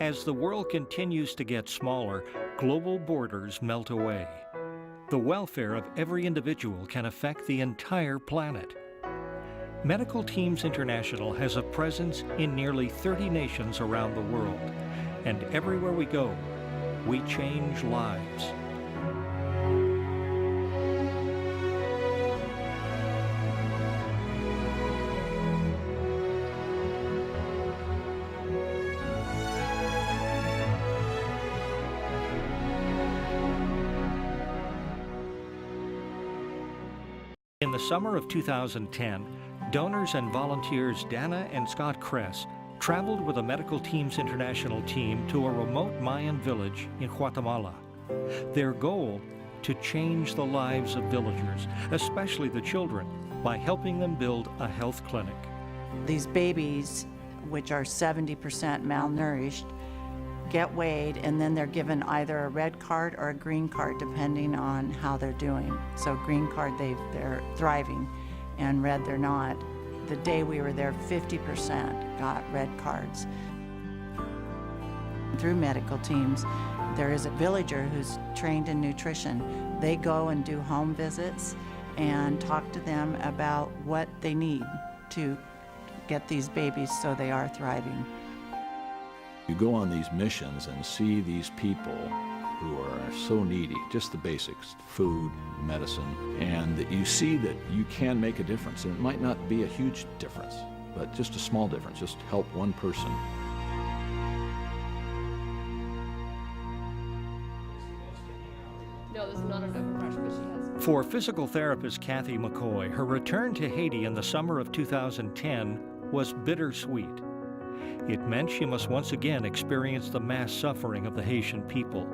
As the world continues to get smaller, global borders melt away. The welfare of every individual can affect the entire planet. Medical Teams International has a presence in nearly 30 nations around the world, and everywhere we go, we change lives. In the summer of 2010, donors and volunteers Dana and Scott Kress traveled with a Medical Teams International team to a remote Mayan village in Guatemala. Their goal, to change the lives of villagers, especially the children, by helping them build a health clinic. These babies, which are 70% malnourished, get weighed, and then they're given either a red card or a green card depending on how they're doing. So green card, they're thriving, and red they're not. The day we were there, 50% got red cards. Through Medical Teams, there is a villager who's trained in nutrition. They go and do home visits and talk to them about what they need to get these babies so they are thriving. You go on these missions and see these people who are so needy, just the basics, food, medicine, and that you see that you can make a difference. And it might not be a huge difference, but just a small difference, just help one person. No, this is not an overpressure, but she has. For physical therapist Kathy McCoy, her return to Haiti in the summer of 2010 was bittersweet. It meant she must once again experience the mass suffering of the Haitian people,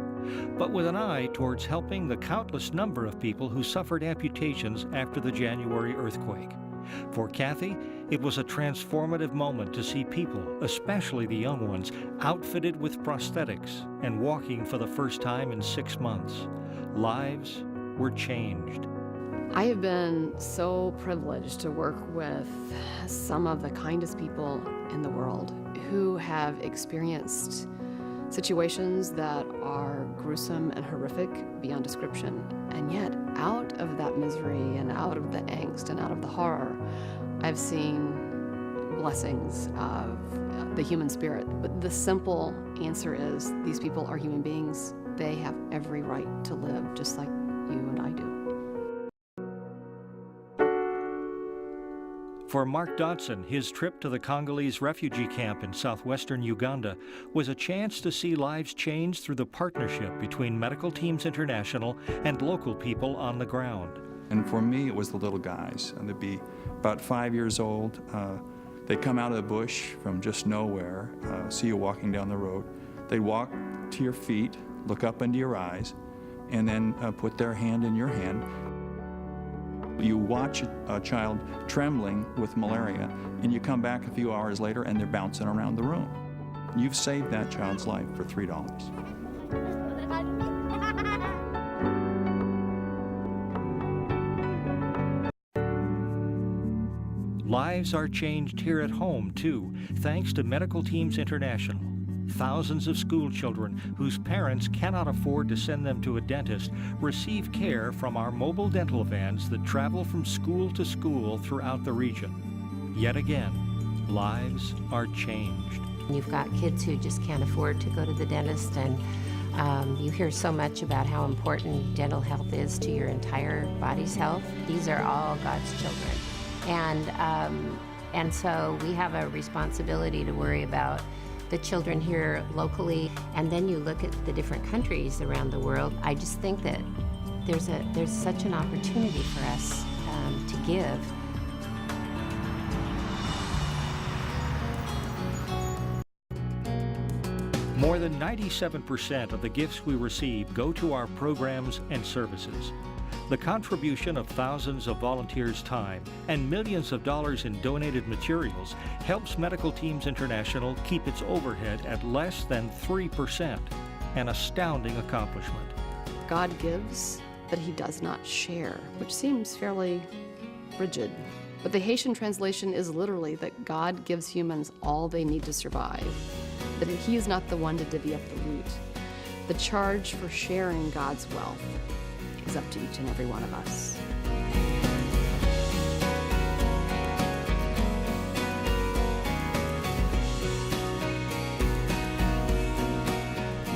but with an eye towards helping the countless number of people who suffered amputations after the January earthquake. For Kathy, it was a transformative moment to see people, especially the young ones, outfitted with prosthetics and walking for the first time in 6 months. Lives were changed. I have been so privileged to work with some of the kindest people in the world who have experienced situations that are gruesome and horrific beyond description. And yet, out of that misery and out of the angst and out of the horror, I've seen blessings of the human spirit. But the simple answer is, these people are human beings. They have every right to live just like you and I do. For Mark Dodson, his trip to the Congolese refugee camp in southwestern Uganda was a chance to see lives change through the partnership between Medical Teams International and local people on the ground. And for me, it was the little guys. And they'd be about 5 years old. They'd come out of the bush from just nowhere, see you walking down the road. They'd walk to your feet, look up into your eyes, and then put their hand in your hand. You watch a child trembling with malaria, and you come back a few hours later and they're bouncing around the room. You've saved that child's life for $3. Lives are changed here at home, too, thanks to Medical Teams International. Thousands of school children whose parents cannot afford to send them to a dentist receive care from our mobile dental vans that travel from school to school throughout the region. Yet again, lives are changed. You've got kids who just can't afford to go to the dentist, and you hear so much about how important dental health is to your entire body's health. These are all God's children. And so we have a responsibility to worry about the children here locally, and then you look at the different countries around the world. I just think that there's such an opportunity for us to give. More than 97% of the gifts we receive go to our programs and services. The contribution of thousands of volunteers' time and millions of dollars in donated materials helps Medical Teams International keep its overhead at less than 3%, an astounding accomplishment. God gives, but he does not share, which seems fairly rigid. But the Haitian translation is literally that God gives humans all they need to survive. But he is not the one to divvy up the loot. The charge for sharing God's wealth is up to each and every one of us.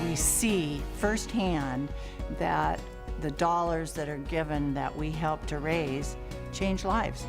We see firsthand that the dollars that are given that we help to raise change lives.